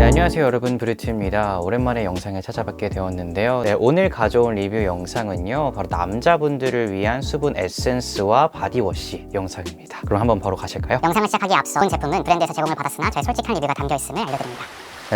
안녕하세요 여러분, 브루트입니다. 오랜만에 영상을 찾아뵙게 되었는데요. 오늘 가져온 리뷰 영상은요, 바로 남자분들을 위한 수분 에센스와 바디워시 영상입니다. 그럼 한번 바로 가실까요? 영상을 시작하기에 앞서 본 제품은 브랜드에서 제공을 받았으나 저의 솔직한 리뷰가 담겨있음을 알려드립니다.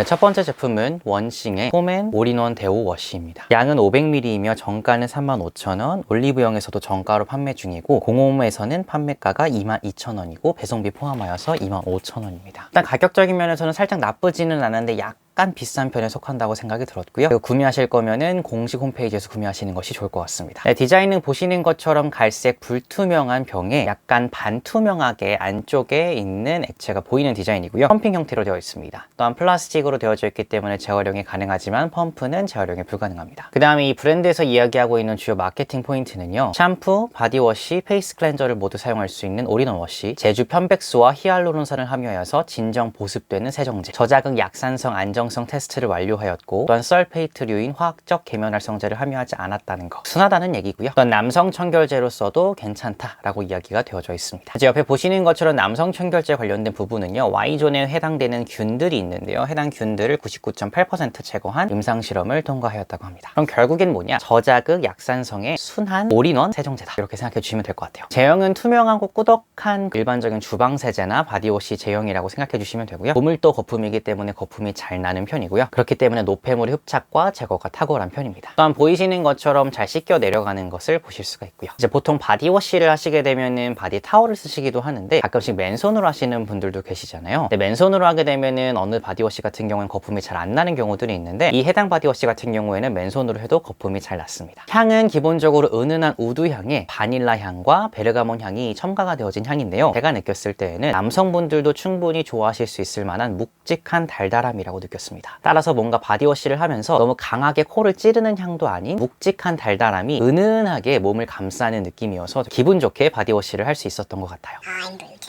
첫 번째 제품은 원싱의 폼앤 올인원 데오 워시입니다. 양은 500ml이며 정가는 35,000원, 올리브영에서도 정가로 판매 중이고 공홈에서는 판매가가 22,000원이고 배송비 포함하여서 25,000원입니다. 일단 가격적인 면에서는 살짝 나쁘지는 않은데 약간 비싼 편에 속한다고 생각이 들었고요. 그리고 구매하실 거면은 공식 홈페이지에서 구매하시는 것이 좋을 것 같습니다. 디자인은 보시는 것처럼 갈색 불투명한 병에 약간 반투명하게 안쪽에 있는 액체가 보이는 디자인이고요. 펌핑 형태로 되어 있습니다. 또한 플라스틱으로 되어져 있기 때문에 재활용이 가능하지만 펌프는 재활용이 불가능합니다. 그 다음에 이 브랜드에서 이야기하고 있는 주요 마케팅 포인트는요, 샴푸, 바디워시, 페이스 클렌저를 모두 사용할 수 있는 올인원 워시, 제주 편백수와 히알루론산을 함유하여서 진정 보습되는 세정제, 저자극 약산성 안정성 테스트를 완료하였고, 또한 설페이트류인 화학적 계면활성제를 함유하지 않았다는 거, 순하다는 얘기고요. 또한 남성 청결제로서도 괜찮다라고 이야기가 되어져 있습니다. 이제 옆에 보시는 것처럼 남성 청결제 관련된 부분은요, Y존에 해당되는 균들이 있는데요, 해당 균들을 99.8% 제거한 임상실험을 통과하였다고 합니다. 그럼 결국엔 뭐냐? 저자극 약산성의 순한 올인원 세정제다, 이렇게 생각해 주시면 될 것 같아요. 제형은 투명하고 꾸덕한 일반적인 주방세제나 바디워시 제형이라고 생각해 주시면 되고요. 고물도 거품이기 때문에 거품이 잘 나는 편이고요. 그렇기 때문에 노폐물의 흡착과 제거가 탁월한 편입니다. 또한 보이시는 것처럼 잘 씻겨 내려가는 것을 보실 수가 있고요. 이제 보통 바디워시를 하시게 되면은 바디 타월을 쓰시기도 하는데, 가끔씩 맨손으로 하시는 분들도 계시잖아요. 근데 맨손으로 하게 되면은 어느 바디워시 같은 경우는 거품이 잘 안 나는 경우들이 있는데, 이 해당 바디워시 같은 경우에는 맨손으로 해도 거품이 잘 났습니다. 향은 기본적으로 은은한 우드 향에 바닐라 향과 베르가몬 향이 첨가가 되어진 향인데요, 제가 느꼈을 때에는 남성분들도 충분히 좋아하실 수 있을 만한 묵직한 달달함이라고 느꼈습니다. 따라서 뭔가 바디워시를 하면서 너무 강하게 코를 찌르는 향도 아닌 묵직한 달달함이 은은하게 몸을 감싸는 느낌이어서 기분 좋게 바디워시를 할 수 있었던 것 같아요.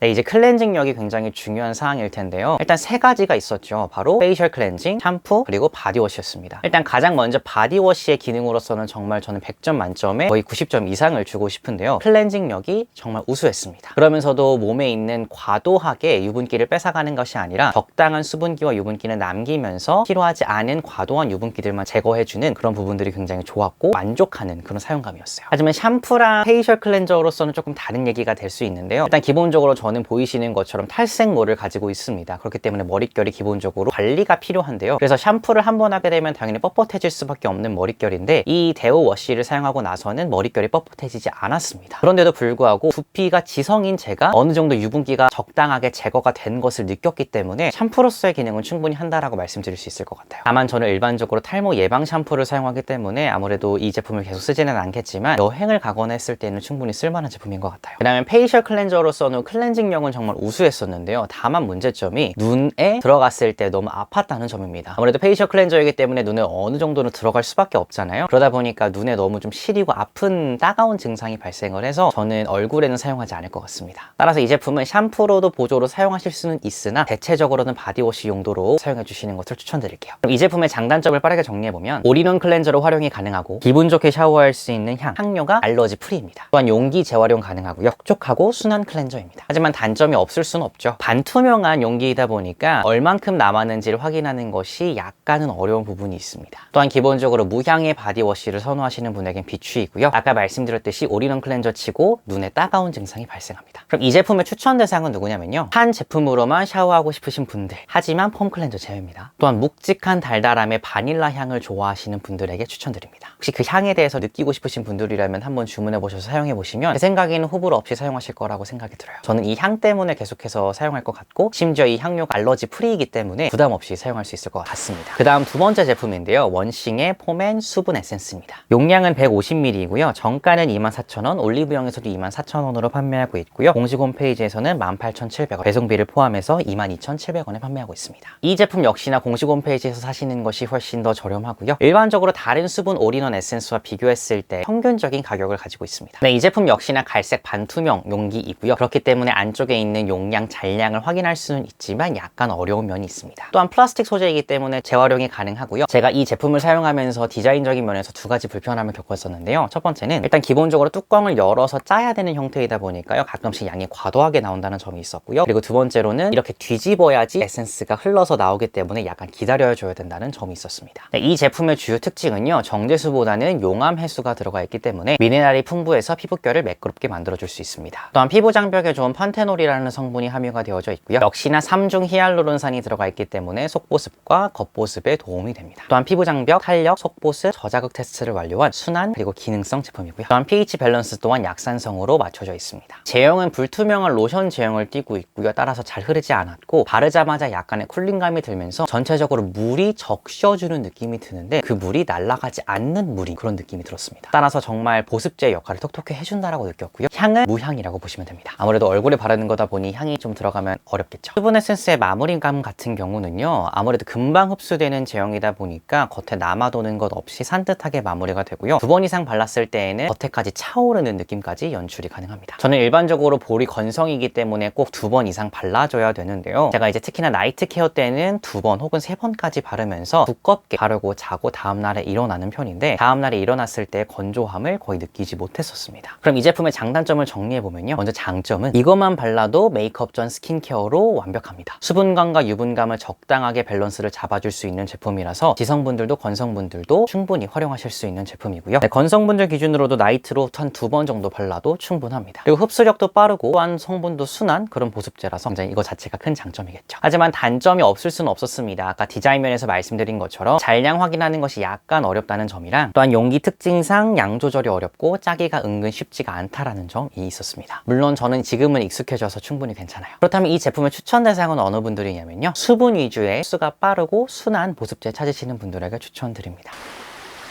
네, 이제 클렌징력이 굉장히 중요한 사항일 텐데요. 일단 세 가지가 있었죠. 바로 페이셜 클렌징, 샴푸, 그리고 바디워시였습니다. 일단 가장 먼저 바디워시의 기능으로서는 정말 저는 100점 만점에 거의 90점 이상을 주고 싶은데요, 클렌징력이 정말 우수했습니다. 그러면서도 몸에 있는 과도하게 유분기를 뺏어가는 것이 아니라 적당한 수분기와 유분기는 남기면서 필요하지 않은 과도한 유분기들만 제거해주는 그런 부분들이 굉장히 좋았고 만족하는 그런 사용감이었어요. 하지만 샴푸랑 페이셜 클렌저로서는 조금 다른 얘기가 될 수 있는데요, 일단 기본적으로 저는 보이시는 것처럼 탈색모를 가지고 있습니다. 그렇기 때문에 머릿결이 기본적으로 관리가 필요한데요, 그래서 샴푸를 한 번 하게 되면 당연히 뻣뻣해질 수밖에 없는 머릿결인데, 이 데오 워시를 사용하고 나서는 머릿결이 뻣뻣해지지 않았습니다. 그런데도 불구하고 두피가 지성인 제가 어느 정도 유분기가 적당하게 제거가 된 것을 느꼈기 때문에 샴푸로서의 기능은 충분히 한다라고 말씀드릴 수 있을 것 같아요. 다만 저는 일반적으로 탈모 예방 샴푸를 사용하기 때문에 아무래도 이 제품을 계속 쓰지는 않겠지만 여행을 가거나 했을 때는 충분히 쓸만한 제품인 것 같아요. 그 다음에 페이셜 클렌저로서는 클렌징력은 정말 우수했었는데요, 다만 문제점이 눈에 들어갔을 때 너무 아팠다는 점입니다. 아무래도 페이셜 클렌저이기 때문에 눈에 어느 정도는 들어갈 수밖에 없잖아요. 그러다 보니까 눈에 너무 좀 시리고 아픈 따가운 증상이 발생을 해서 저는 얼굴에는 사용하지 않을 것 같습니다. 따라서 이 제품은 샴푸로도 보조로 사용하실 수는 있으나 대체적으로는 바디워시 용도로 사용해 주시는 것을 추천드릴게요. 그럼 이 제품의 장단점을 빠르게 정리해보면, 올인원 클렌저로 활용이 가능하고 기분 좋게 샤워할 수 있는 향료가 알러지 프리입니다. 또한 용기 재활용 가능하고요, 촉촉하고 순한 클렌저입니다. 하지만 단점이 없을 수는 없죠. 반투명한 용기이다 보니까 얼만큼 남았는지를 확인하는 것이 약간은 어려운 부분이 있습니다. 또한 기본적으로 무향의 바디워시를 선호하시는 분에겐 비추이고요, 아까 말씀드렸듯이 올인원 클렌저 치고 눈에 따가운 증상이 발생합니다. 그럼 이 제품의 추천 대상은 누구냐면요, 한 제품으로만 샤워하고 싶으신 분들, 하지만 폼 클렌저 제외입니다. 또한 묵직한 달달함의 바닐라 향을 좋아하시는 분들에게 추천드립니다. 혹시 그 향에 대해서 느끼고 싶으신 분들이라면 한번 주문해 보셔서 사용해 보시면 제 생각에는 호불호 없이 사용하실 거라고 생각이 들어요. 저는 이 향 때문에 계속해서 사용할 것 같고, 심지어 이 향료가 알러지 프리이기 때문에 부담 없이 사용할 수 있을 것 같습니다. 그 다음 두 번째 제품인데요, 원싱의 폼앤 수분 에센스입니다. 용량은 150ml이고요 정가는 24,000원, 올리브영에서도 24,000원으로 판매하고 있고요, 공식 홈페이지에서는 18,700원, 배송비를 포함해서 22,700원에 판매하고 있습니다. 이 제품 역시나 공식 홈페이지에서 사시는 것이 훨씬 더 저렴하고요, 일반적으로 다른 수분 올인원 에센스와 비교했을 때 평균적인 가격을 가지고 있습니다. 네, 이 제품 역시나 갈색 반투명 용기이고요, 그렇기 때문에 안쪽에 있는 용량, 잔량을 확인할 수는 있지만 약간 어려운 면이 있습니다. 또한 플라스틱 소재이기 때문에 재활용이 가능하고요. 제가 이 제품을 사용하면서 디자인적인 면에서 두 가지 불편함을 겪었었는데요. 첫 번째는 일단 기본적으로 뚜껑을 열어서 짜야 되는 형태이다 보니까요. 가끔씩 양이 과도하게 나온다는 점이 있었고요. 그리고 두 번째로는 이렇게 뒤집어야지 에센스가 흘러서 나오기 때문에 약간 기다려줘야 된다는 점이 있었습니다. 네, 이 제품의 주요 특징은요. 정제수보다는 용암 해수가 들어가 있기 때문에 미네랄이 풍부해서 피부결을 매끄럽게 만들어줄 수 있습니다. 또한 피부 장벽에 좋은 판테놀이라는 성분이 함유가 되어져 있고요. 역시나 3중 히알루론산이 들어가 있기 때문에 속보습과 겉보습에 도움이 됩니다. 또한 피부 장벽, 탄력, 속보습, 저자극 테스트를 완료한 순한 그리고 기능성 제품이고요. 또한 pH 밸런스 또한 약산성으로 맞춰져 있습니다. 제형은 불투명한 로션 제형을 띠고 있고요. 따라서 잘 흐르지 않았고 바르자마자 약간의 쿨링감이 들면서 전체적으로 물이 적셔주는 느낌이 드는데 그 물이 날아가지 않는 물이 그런 느낌이 들었습니다. 따라서 정말 보습제 역할을 톡톡히 해준다라고 느꼈고요. 향은 무향이라고 보시면 됩니다. 아무래도 얼굴에 바르는 거다 보니 향이 좀 들어가면 어렵겠죠. 수분 에센스의 마무리감 같은 경우는요. 아무래도 금방 흡수되는 제형이다 보니까 겉에 남아도는 것 없이 산뜻하게 마무리가 되고요. 2번 이상 발랐을 때에는 겉에까지 차오르는 느낌까지 연출이 가능합니다. 저는 일반적으로 볼이 건성이기 때문에 꼭 2번 이상 발라줘야 되는데요. 제가 이제 특히나 나이트 케어 때는 2번 혹은 3번까지 바르면서 두껍게 바르고 자고 다음날에 일어나는 편인데 다음날에 일어났을 때 건조함을 거의 느끼지 못했었습니다. 그럼 이 제품의 장단점을 정리해보면요. 먼저 장점은 이것만 발라도 메이크업 전 스킨케어로 완벽합니다. 수분감과 유분감을 적당하게 밸런스를 잡아줄 수 있는 제품이라서 지성분들도 건성분들도 충분히 활용하실 수 있는 제품이고요. 네, 건성분들 기준으로도 나이트로 한 2번 정도 발라도 충분합니다. 그리고 흡수력도 빠르고 또한 성분도 순한 그런 보습제라서 굉장히 이거 자체가 큰 장점이겠죠. 하지만 단점이 없을 수는 없었습니다. 아까 디자인 면에서 말씀드린 것처럼 잔량 확인하는 것이 약간 어렵다는 점이랑 또한 용기 특징상 양 조절이 어렵고 짜기가 은근 쉽지가 않다라는 점이 있었습니다. 물론 저는 지금은 익숙해져서 충분히 괜찮아요. 그렇다면 이 제품의 추천 대상은 어느 분들이냐면요. 수분 위주의 흡수가 빠르고 순한 보습제 찾으시는 분들에게 추천드립니다.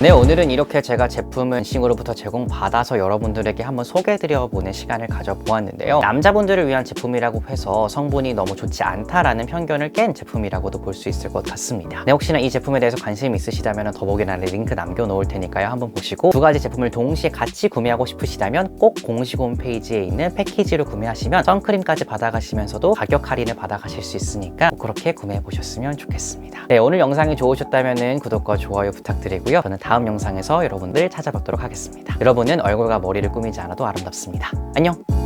네, 오늘은 이렇게 제가 제품을 싱으로부터 제공받아서 여러분들에게 한번 소개해드려보는 시간을 가져보았는데요. 남자분들을 위한 제품이라고 해서 성분이 너무 좋지 않다라는 편견을 깬 제품이라고도 볼 수 있을 것 같습니다. 네, 혹시나 이 제품에 대해서 관심이 있으시다면 더보기란에 링크 남겨놓을 테니까요. 한번 보시고 두 가지 제품을 동시에 같이 구매하고 싶으시다면 꼭 공식 홈페이지에 있는 패키지로 구매하시면 선크림까지 받아가시면서도 가격 할인을 받아가실 수 있으니까 꼭 그렇게 구매해보셨으면 좋겠습니다. 네, 오늘 영상이 좋으셨다면 구독과 좋아요 부탁드리고요. 저는 다음 영상에서 여러분들 찾아뵙도록 하겠습니다. 여러분은 얼굴과 머리를 꾸미지 않아도 아름답습니다. 안녕!